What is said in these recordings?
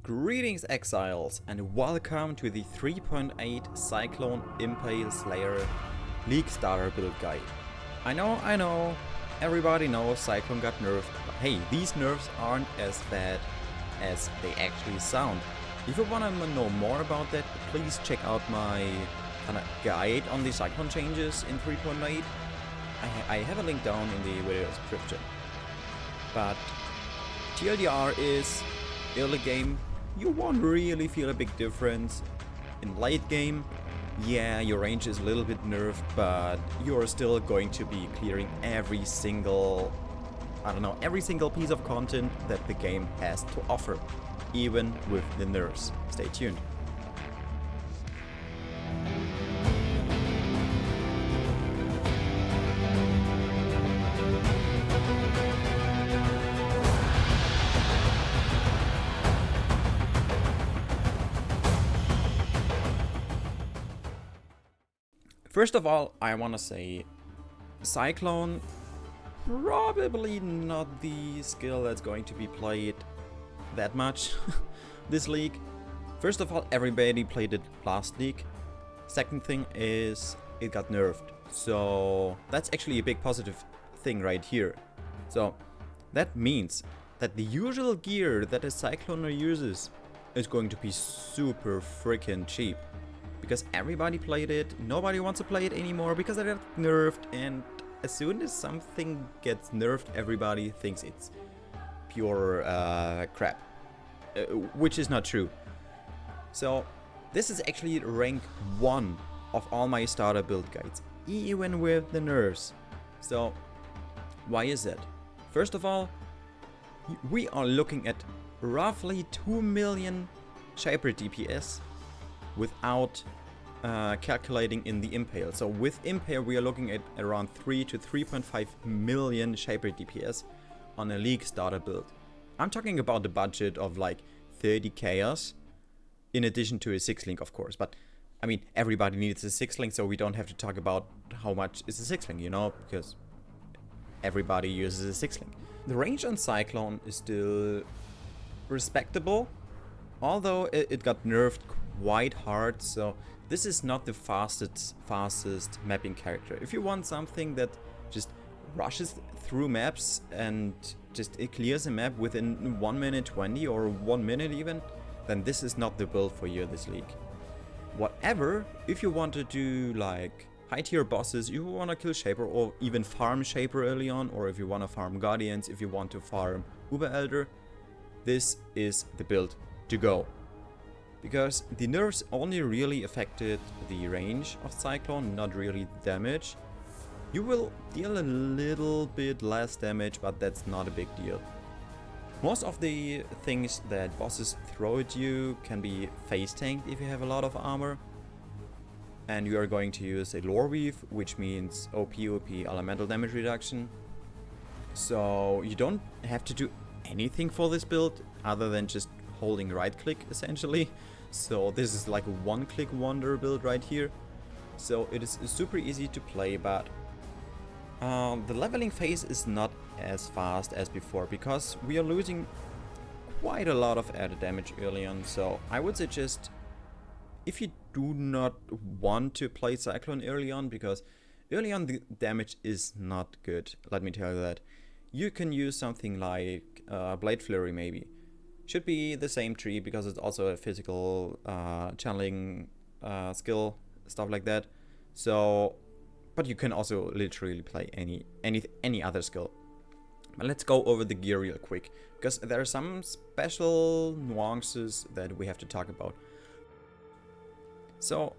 Greetings Exiles and welcome to the 3.8 Cyclone Impale Slayer League Starter Build Guide. I know, everybody knows Cyclone got nerfed, but hey, these nerfs aren't as bad as they actually sound. If you wanna know more about that, please check out my kinda guide on the Cyclone changes in 3.8. I have a link down in the video description. But TLDR is early game. You won't really feel a big difference. In late game, yeah, your range is a little bit nerfed, but you're still going to be clearing every single piece of content that the game has to offer, even with the nerfs. Stay tuned. First of all, I want to say Cyclone, probably not the skill that's going to be played that much this league. First of all, everybody played it last league. Second thing is it got nerfed. So that's actually a big positive thing right here. So that means that the usual gear that a Cycloner uses is going to be super freaking cheap. Because everybody played it, nobody wants to play it anymore because it got nerfed, and as soon as something gets nerfed, everybody thinks it's pure crap, which is not true. So this is actually rank 1 of all my starter build guides, even with the nerfs. So why is that? First of all, we are looking at roughly 2 million Shaper DPS without calculating in the Impale. So with Impale we are looking at around 3 to 3.5 million Shaper DPS on a league starter build. I'm talking about the budget of like 30 chaos in addition to a 6-link, of course, but I mean everybody needs a 6-link, so we don't have to talk about how much is a 6-link, you know, because everybody uses a 6-link. The range on Cyclone is still respectable, although it got nerfed quite hard, so this is not the fastest mapping character. If you want something that just rushes through maps and it clears a map within 1 minute 20 or 1 minute even, then this is not the build for you this league. Whatever, if you want to do like high tier bosses, you want to kill Shaper or even farm Shaper early on, or if you want to farm Guardians, if you want to farm UElder, this is the build to go. Because the nerfs only really affected the range of Cyclone, not really damage. You will deal a little bit less damage, but that's not a big deal. Most of the things that bosses throw at you can be face tanked if you have a lot of armor. And you are going to use a lore weave, which means OP elemental damage reduction. So you don't have to do anything for this build other than just holding right click essentially. So this is like a one-click wonder build right here. So it is super easy to play, but the leveling phase is not as fast as before because we are losing quite a lot of added damage early on. So I would suggest, if you do not want to play Cyclone early on, because early on the damage is not good, let me tell you that, you can use something like Blade Flurry maybe. Should be the same tree because it's also a physical channeling skill, stuff like that. So, but you can also literally play any other skill. But let's go over the gear real quick, because there are some special nuances that we have to talk about. So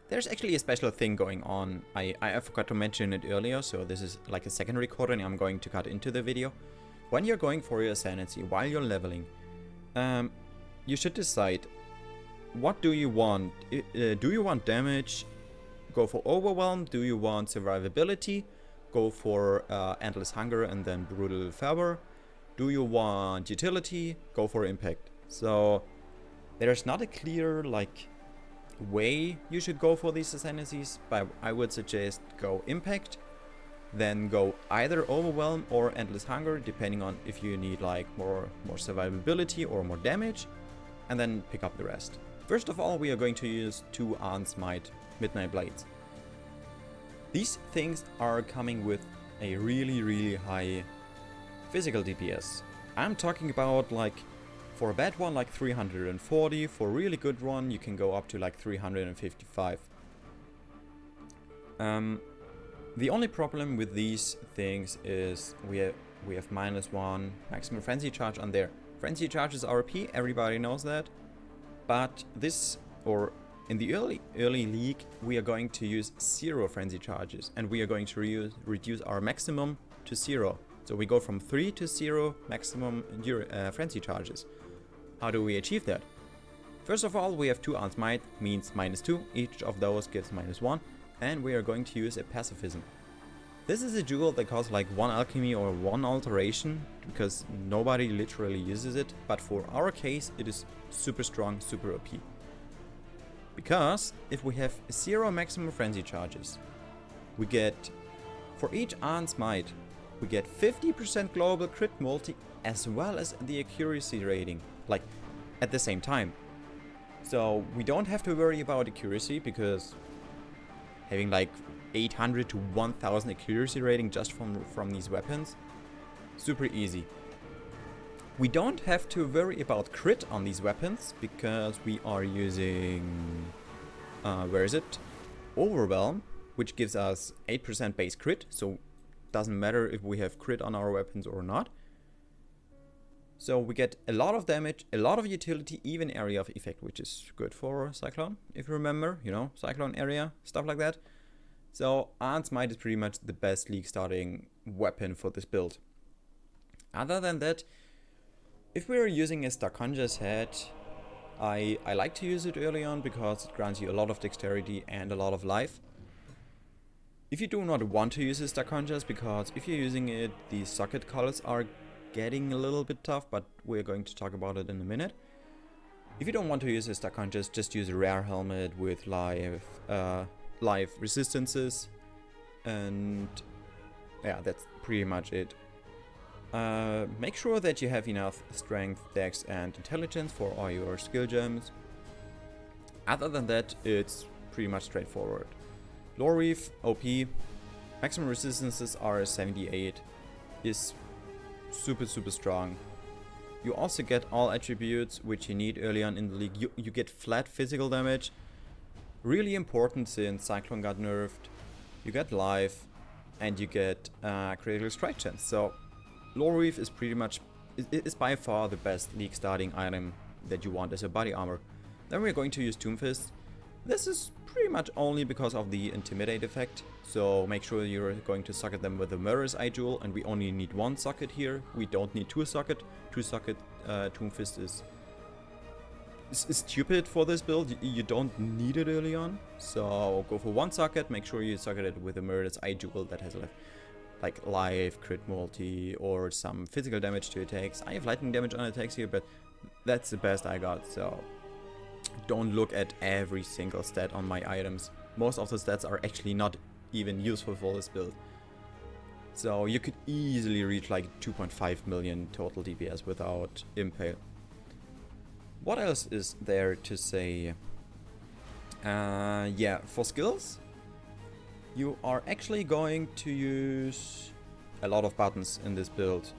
there's actually a special thing going on. I forgot to mention it earlier, so this is like a second recording I'm going to cut into the video. When you're going for your sanity while you're leveling, you should decide, what do you want? Do you want damage? Go for overwhelm. Do you want survivability? Go for endless hunger and then brutal fervor. Do you want utility? Go for impact. So there's not a clear like way you should go for these ascendancies, but I would suggest go impact, then go either overwhelm or endless hunger, depending on if you need like more survivability or more damage. and then pick up the rest. First of all, we are going to use 2 Smite Midnight Blades. These things are coming with a really high physical DPS. I'm talking about like, for a bad one like 340, for a really good one you can go up to like 355. The only problem with these things is we have -1 maximum frenzy charge on there. Frenzy charge is RP, everybody knows that. But this, or in the early league, we are going to use 0 frenzy charges, and we are going to reduce our maximum to 0. So we go from 3 to 0 maximum frenzy charges. How do we achieve that? First of all, we have 2 Smite, means -2. Each of those gives -1. And we are going to use a pacifism. This is a jewel that costs like 1 alchemy or 1 alteration, because nobody literally uses it, but for our case it is super strong, super OP. Because if we have 0 maximum frenzy charges, we get, for each Smite, we get 50% global crit multi as well as the accuracy rating, like at the same time. So we don't have to worry about accuracy, because having like 800 to 1000 accuracy rating just from these weapons, super easy. We don't have to worry about crit on these weapons, because we are using, where is it? Overwhelm, which gives us 8% base crit, so doesn't matter if we have crit on our weapons or not. So we get a lot of damage, a lot of utility, even area of effect, which is good for Cyclone, if you remember, you know, Cyclone area, stuff like that. So Smite is pretty much the best league starting weapon for this build. Other than that, if we're using a Starconja's head, I like to use it early on because it grants you a lot of dexterity and a lot of life. If you do not want to use a Starconja's, because if you're using it, the socket colors are getting a little bit tough, but we're going to talk about it in a minute. If you don't want to use a Starconja's, just use a rare helmet with life resistances, and yeah, that's pretty much it. Make sure that you have enough strength, dex and intelligence for all your skill gems. Other than that, it's pretty much straightforward. Lore Reef, OP, maximum resistances are 78, is super strong. You also get all attributes which you need early on in the league. You get flat physical damage, really important since Cyclone got nerfed. You get life, and you get critical strike chance. So Lore Reef is pretty much, is by far the best league starting item that you want as a body armor. Then we're going to use Tomb Fist. This is pretty much only because of the intimidate effect, so make sure you're going to socket them with the Murderous Eye Jewel, and we only need 1 socket here. We don't need 2 socket. 2 socket Tomb Fist is stupid for this build. You don't need it early on, so go for 1 socket. Make sure you socket it with a Murderous Eye Jewel that has like life, crit multi, or some physical damage to attacks. I have lightning damage on attacks here, but that's the best I got, so don't look at every single stat on my items. Most of the stats are actually not even useful for this build. So you could easily reach like 2.5 million total DPS without Impale. What else is there to say? Yeah, for skills, you are actually going to use a lot of buttons in this build.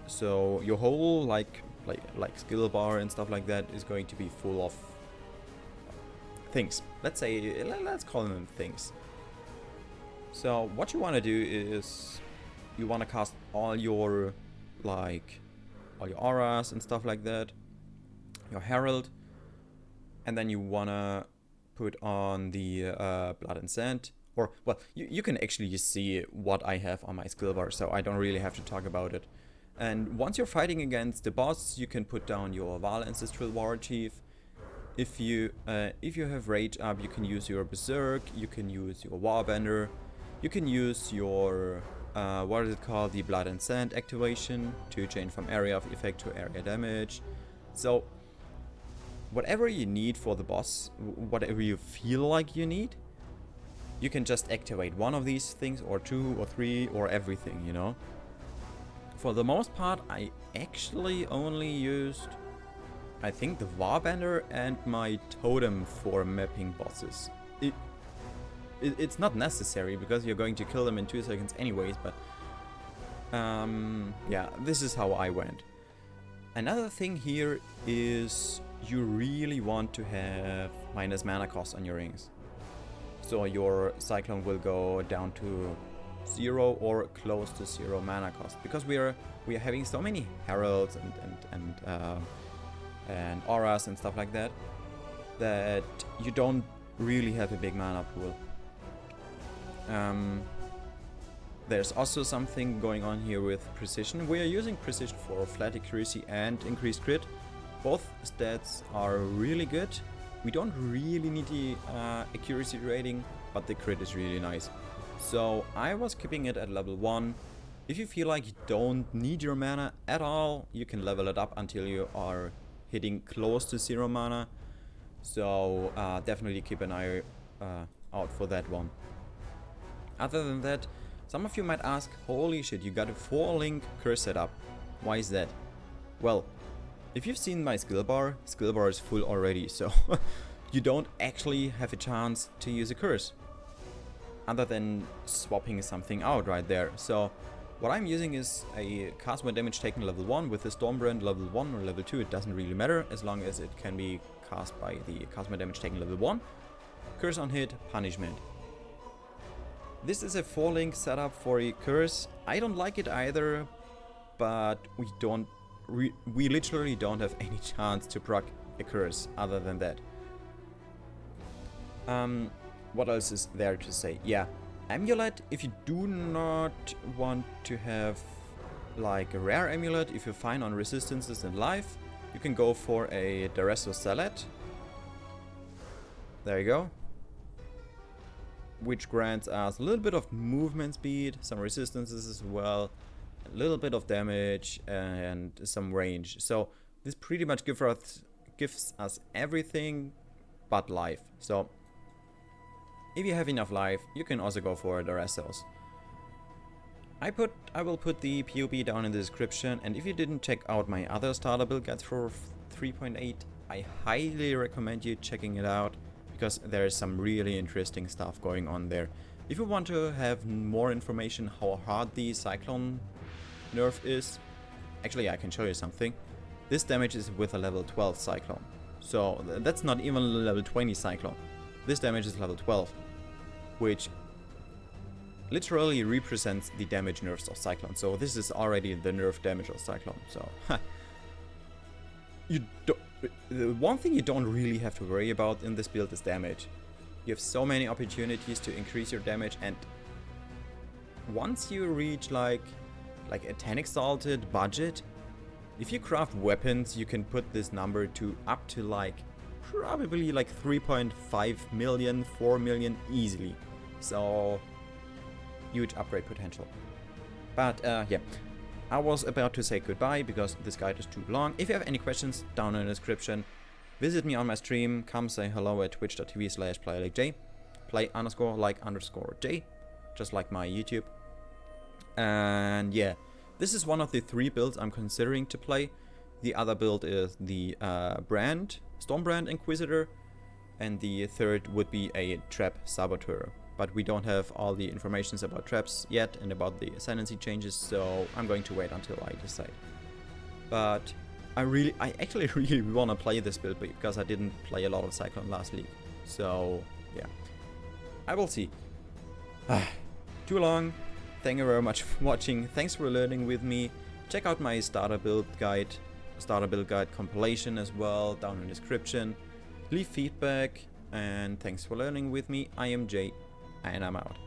So your whole like skill bar and stuff like that is going to be full of things. Let's call them things. So what you want to do is you want to cast all your auras and stuff like that, your herald, and then you want to put on the blood and sand, or well, you can actually see what I have on my skill bar, so I don't really have to talk about it. And once you're fighting against the boss, you can put down your Val Ancestral War Chief. If you have rage up, you can use your Berserk, you can use your Warbender, you can use your what is it called, the Blood and Sand activation to change from area of effect to area damage. So whatever you need for the boss, whatever you feel like you need, you can just activate one of these things, or 2 or 3 or everything, you know. For the most part, I actually only used I think the Warbender and my totem for mapping bosses. It's not necessary because you're going to kill them in 2 seconds anyways, but yeah, this is how I went. Another thing here is you really want to have minus mana cost on your rings. So your Cyclone will go down to 0 or close to 0 mana cost, because we are having so many heralds and auras and stuff like that you don't really have a big mana pool. There's also something going on here with precision. We are using precision for flat accuracy and increased crit. Both stats are really good. We don't really need the accuracy rating, but the crit is really nice. So I was keeping it at level 1. If you feel like you don't need your mana at all, you can level it up until you are hitting close to 0 mana. So definitely keep an eye out for that one. Other than that, some of you might ask, holy shit, you got a 4-link curse setup. Why is that? Well, if you've seen my skill bar is full already, so you don't actually have a chance to use a curse. Other than swapping something out right there. So what I'm using is a cast when damage taken level 1 with a Stormbrand level 1 or level 2, it doesn't really matter as long as it can be cast by the cast when damage taken level 1. Curse on hit, punishment. This is a 4-link setup for a curse. I don't like it either, but we literally don't have any chance to proc a curse other than that. What else is there to say? Yeah, amulet, if you do not want to have like a rare amulet, if you're fine on resistances and life, you can go for a Deresso Salad. There you go. Which grants us a little bit of movement speed, some resistances as well, a little bit of damage and some range. So this pretty much gives us everything but life. So if you have enough life, you can also go for the Restos. I will put the PoE down in the description, and if you didn't check out my other starter build guides for 3.8, I highly recommend you checking it out, because there is some really interesting stuff going on there. If you want to have more information how hard the Cyclone nerf is, actually I can show you something. This damage is with a level 12 Cyclone. So that's not even a level 20 Cyclone. This damage is level 12, which literally represents the damage nerfs of Cyclone. So this is already the nerf damage of Cyclone. So the one thing you don't really have to worry about in this build is damage. You have so many opportunities to increase your damage, and once you reach like a 10 exalted budget, if you craft weapons, you can put this number to up to like probably like 3.5 million, 4 million easily. So huge upgrade potential. But yeah, I was about to say goodbye because this guide is too long. If you have any questions, down in the description. Visit me on my stream. Come say hello at twitch.tv/playlikeJ. Play_like_J. Just like my YouTube. And yeah, this is one of the 3 builds I'm considering to play. The other build is the Stormbrand Inquisitor. And the third would be a Trap Saboteur. But we don't have all the informations about traps yet and about the ascendancy changes, so I'm going to wait until I decide. But I actually really want to play this build because I didn't play a lot of Cyclone last league. So yeah, I will see. Too long. Thank you very much for watching. Thanks for learning with me. Check out my starter build guide compilation as well down in the description. Leave feedback, and thanks for learning with me. I am Jay, and I'm out.